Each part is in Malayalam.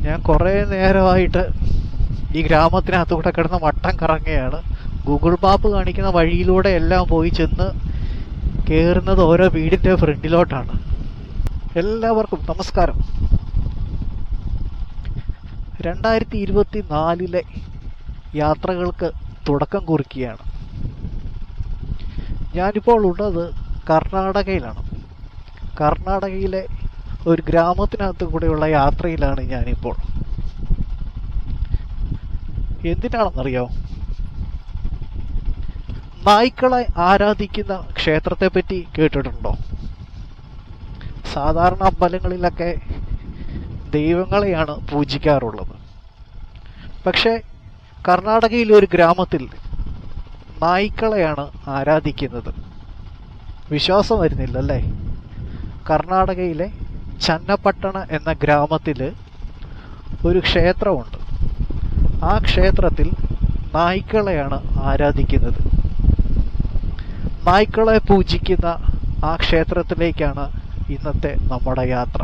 ഞാൻ കുറേ നേരമായിട്ട് ഈ ഗ്രാമത്തിനകത്തൂടെ കിടന്ന് വട്ടം കറങ്ങുകയാണ്. ഗൂഗിൾ മാപ്പ് കാണിക്കുന്ന വഴിയിലൂടെ എല്ലാം പോയി ചെന്ന് കയറുന്നത് ഓരോ വീടിൻ്റെ ഫ്രണ്ടിലോട്ടാണ്. എല്ലാവർക്കും നമസ്കാരം. 2024 യാത്രകൾക്ക് തുടക്കം കുറിക്കുകയാണ്. ഞാനിപ്പോൾ ഉള്ളത് കർണാടകയിലാണ്. കർണാടകയിലെ ഒരു ഗ്രാമത്തിനകത്ത് കൂടെയുള്ള യാത്രയിലാണ് ഞാനിപ്പോൾ. എന്തിനാണെന്നറിയോ? നായ്ക്കളെ ആരാധിക്കുന്ന ക്ഷേത്രത്തെപ്പറ്റി കേട്ടിട്ടുണ്ടോ? സാധാരണ അമ്പലങ്ങളിലൊക്കെ ദൈവങ്ങളെയാണ് പൂജിക്കാറുള്ളത്. പക്ഷേ കർണാടകയിലെ ഒരു ഗ്രാമത്തിൽ നായ്ക്കളെയാണ് ആരാധിക്കുന്നത്. വിശ്വാസം വരുന്നില്ലല്ലേ? കർണാടകയിലെ ചന്നപ്പട്ടണ എന്ന ഗ്രാമത്തിൽ ഒരു ക്ഷേത്രമുണ്ട്. ആ ക്ഷേത്രത്തിൽ നായ്ക്കളെയാണ് ആരാധിക്കുന്നത്. നായ്ക്കളെ പൂജിക്കുന്ന ആ ക്ഷേത്രത്തിലേക്കാണ് ഇന്നത്തെ നമ്മുടെ യാത്ര.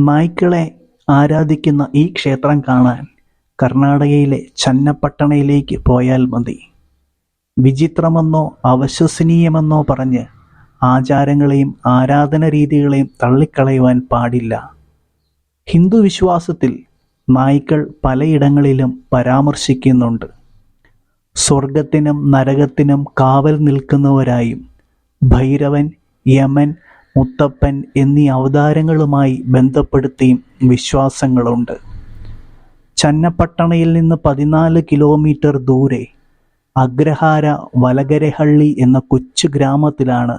നായ്ക്കളെ ആരാധിക്കുന്ന ഈ ക്ഷേത്രം കാണാൻ കർണാടകയിലെ ചന്നപ്പട്ടണയിലേക്ക് പോയാൽ മതി. വിചിത്രമെന്നോ അവിശ്വസനീയമെന്നോ പറഞ്ഞ് ആചാരങ്ങളെയും ആരാധന രീതികളെയും തള്ളിക്കളയുവാൻ പാടില്ല. ഹിന്ദു വിശ്വാസത്തിൽ നായ്ക്കൾ പലയിടങ്ങളിലും പരാമർശിക്കുന്നുണ്ട്. സ്വർഗത്തിനും നരകത്തിനും കാവൽ നിൽക്കുന്നവരായും ഭൈരവൻ, യമൻ, മുത്തപ്പൻ എന്നീ അവതാരങ്ങളുമായി ബന്ധപ്പെടുത്തിയും വിശ്വാസങ്ങളുണ്ട്. ചന്നപ്പട്ടണയിൽ നിന്ന് 14 കിലോമീറ്റർ ദൂരെ അഗ്രഹാര വലഗരഹള്ളി എന്ന കൊച്ചു ഗ്രാമത്തിലാണ്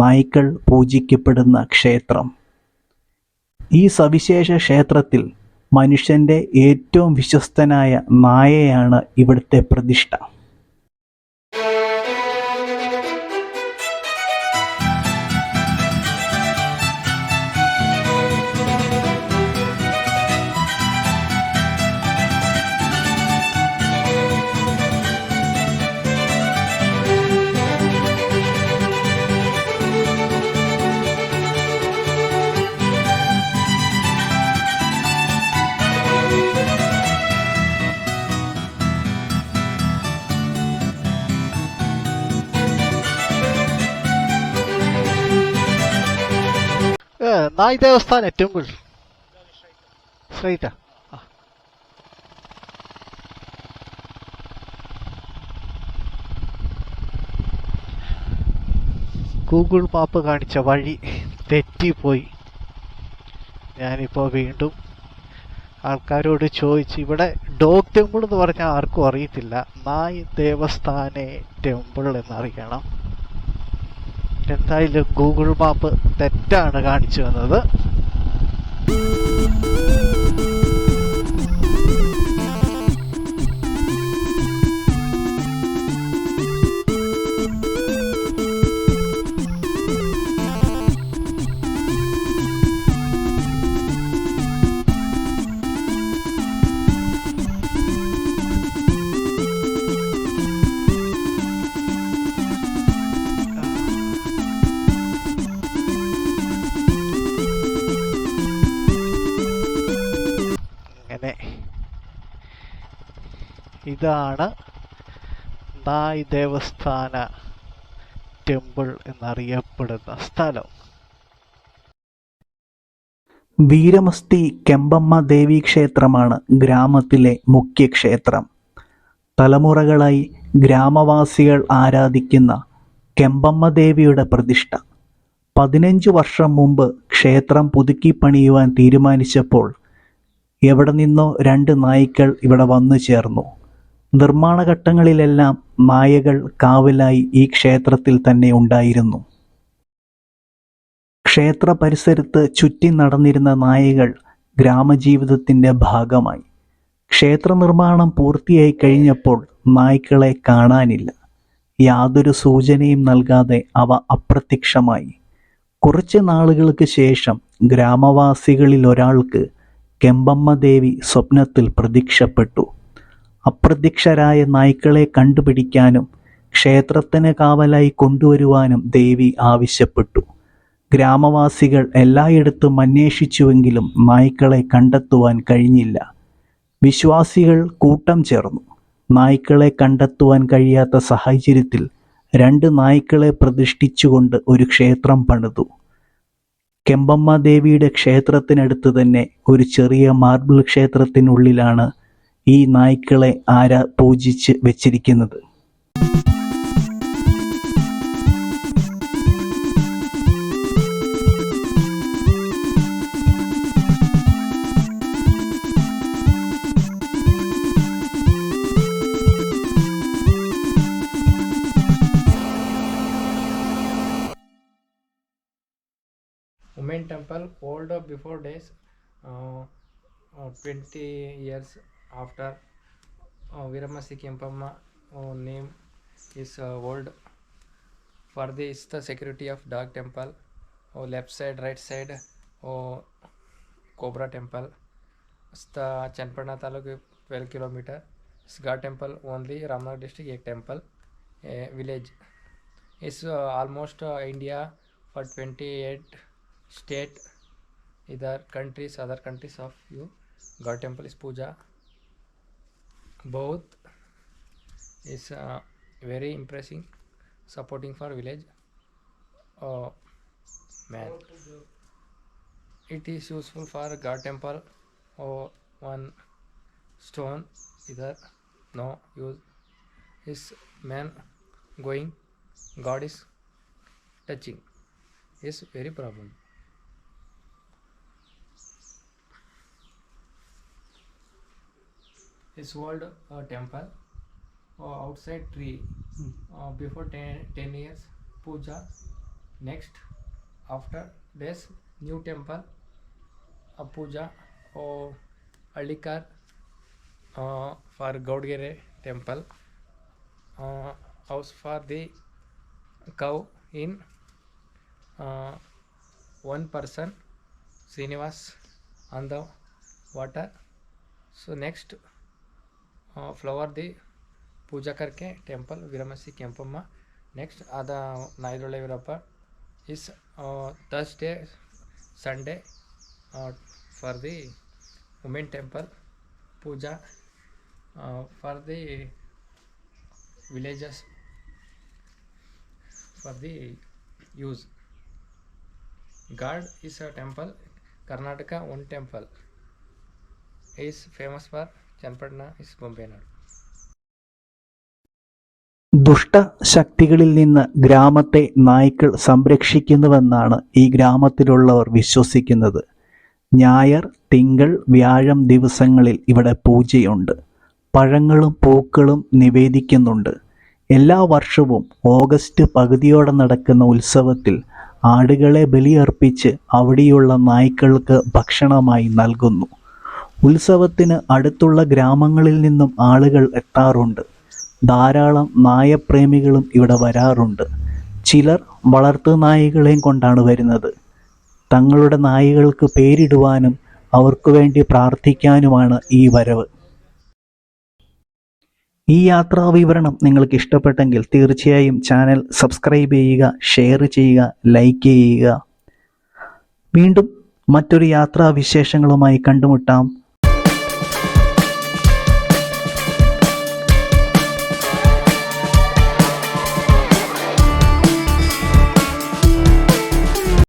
നായ്ക്കൾ പൂജിക്കപ്പെടുന്ന ക്ഷേത്രം. ഈ സവിശേഷ ക്ഷേത്രത്തിൽ മനുഷ്യൻ്റെ ഏറ്റവും വിശ്വസ്തനായ നായയാണ് ഇവിടുത്തെ പ്രതിഷ്ഠ. നായ് ദേവസ്ഥാന ടെമ്പിൾ സ്ട്രൈറ്റാ. ഗൂഗിൾ മാപ്പ് കാണിച്ച വഴി തെറ്റിപ്പോയി. ഞാനിപ്പോൾ വീണ്ടും ആൾക്കാരോട് ചോദിച്ചു. ഇവിടെ ഡോഗ് ടെമ്പിൾ എന്ന് പറഞ്ഞാൽ ആർക്കും അറിയത്തില്ല. നായ് ദേവസ്ഥാനെ ടെമ്പിൾ എന്നറിയണം. എന്തായാലും ഗൂഗിൾ മാപ്പ് തെറ്റാണ് കാണിച്ചു വന്നത്. ഇതാണ് നായ് ദേവസ്ഥാന ടെമ്പിൾ എന്നറിയപ്പെടുന്ന സ്ഥലം. വീരമസ്തി കെമ്പമ്മ ദേവി ക്ഷേത്രമാണ് ഗ്രാമത്തിലെ മുഖ്യ ക്ഷേത്രം. തലമുറകളായി ഗ്രാമവാസികൾ ആരാധിക്കുന്ന കെമ്പമ്മ ദേവിയുടെ പ്രതിഷ്ഠ 15 വർഷം മുമ്പ് ക്ഷേത്രം പുതുക്കി പണിയുവാൻ തീരുമാനിച്ചപ്പോൾ എവിടെ നിന്നോ 2 നായ്ക്കൾ ഇവിടെ വന്നു ചേർന്നു. നിർമ്മാണ ഘട്ടങ്ങളിലെല്ലാം നായകൾ കാവലായി ഈ ക്ഷേത്രത്തിൽ തന്നെ ഉണ്ടായിരുന്നു. ക്ഷേത്ര പരിസരത്ത് ചുറ്റി നടന്നിരുന്ന നായകൾ ഗ്രാമജീവിതത്തിൻ്റെ ഭാഗമായി. ക്ഷേത്ര നിർമ്മാണം പൂർത്തിയായി കഴിഞ്ഞപ്പോൾ നായ്ക്കളെ കാണാനില്ല. യാതൊരു സൂചനയും നൽകാതെ അവ അപ്രത്യക്ഷമായി. കുറച്ച് നാളുകൾക്ക് ശേഷം ഗ്രാമവാസികളിൽ ഒരാൾക്ക് കെമ്പമ്മ ദേവി സ്വപ്നത്തിൽ പ്രത്യക്ഷപ്പെട്ടു. അപ്രത്യക്ഷരായ നായ്ക്കളെ കണ്ടുപിടിക്കാനും ക്ഷേത്രത്തിന് കാവലായി കൊണ്ടുവരുവാനും ദേവി ആവശ്യപ്പെട്ടു. ഗ്രാമവാസികൾ എല്ലായിടത്തും അന്വേഷിച്ചുവെങ്കിലും നായ്ക്കളെ കണ്ടെത്തുവാൻ കഴിഞ്ഞില്ല. വിശ്വാസികൾ കൂട്ടം ചേർന്നു. നായ്ക്കളെ കണ്ടെത്തുവാൻ കഴിയാത്ത സാഹചര്യത്തിൽ 2 നായ്ക്കളെ പ്രതിഷ്ഠിച്ചുകൊണ്ട് ഒരു ക്ഷേത്രം പണിതു. കെമ്പമ്മ ദേവിയുടെ ക്ഷേത്രത്തിനടുത്ത് തന്നെ ഒരു ചെറിയ മാർബിൾ ക്ഷേത്രത്തിനുള്ളിലാണ് ഈ നായ്ക്കളെ പൂജിച്ച് വെച്ചിരിക്കുന്നത്. Women temple old before days, 20 years after Viramasi Kempamma name is old. For this the security of dog temple, left side right side Cobra temple. The Chanpadna Taluku 12 kilometer. Sgar temple only Ramnagar district एक temple. Village is almost India for 28 state, other countries of you. God temple is puja. Both is very impressive, supporting for village. Man, it is useful for God temple. One stone either no use is man going, God is touching, is very problem. This old temple, outside tree, before 10 years puja. Next after this new temple puja Allikar for Gaudgere temple, house for the cow in one person Srinivas on the water. So next flower the puja करके temple Viramasi Kempamma. Next ada Naidole Virappa is Thursday Sunday for the women temple puja for the villages for the use. God is a temple. Karnataka one temple is famous for Chanpadna is Bombenadu. ദുഷ്ടശക്തികളിൽ നിന്ന് ഗ്രാമത്തെ നായ്ക്കൾ സംരക്ഷിക്കുന്നുവെന്നാണ് ഈ ഗ്രാമത്തിലുള്ളവർ വിശ്വസിക്കുന്നത്. ഞായർ, തിങ്കൾ, വ്യാഴം ദിവസങ്ങളിൽ ഇവിടെ പൂജയുണ്ട്. പഴങ്ങളും പൂക്കളും നിവേദിക്കുന്നുണ്ട്. എല്ലാ വർഷവും ഓഗസ്റ്റ് പകുതിയോടെ നടക്കുന്ന ഉത്സവത്തിൽ ആടുകളെ ബലിയർപ്പിച്ച് അവിടെയുള്ള നായ്ക്കൾക്ക് ഭക്ഷണമായി നൽകുന്നു. ഉത്സവത്തിന് അടുത്തുള്ള ഗ്രാമങ്ങളിൽ നിന്നും ആളുകൾ എത്താറുണ്ട്. ധാരാളം നായപ്രേമികളും ഇവിടെ വരാറുണ്ട്. ചിലർ വളർത്തുനായകളെയും കൊണ്ടാണ് വരുന്നത്. തങ്ങളുടെ നായകൾക്ക് പേരിടുവാനും അവർക്ക് വേണ്ടി പ്രാർത്ഥിക്കാനുമാണ് ഈ വരവ്. ഈ യാത്രാ വിവരണം നിങ്ങൾക്ക് ഇഷ്ടപ്പെട്ടെങ്കിൽ തീർച്ചയായും ചാനൽ സബ്സ്ക്രൈബ് ചെയ്യുക, ഷെയർ ചെയ്യുക, ലൈക്ക് ചെയ്യുക. വീണ്ടും മറ്റൊരു യാത്രാ വിശേഷങ്ങളുമായി കണ്ടുമുട്ടാം.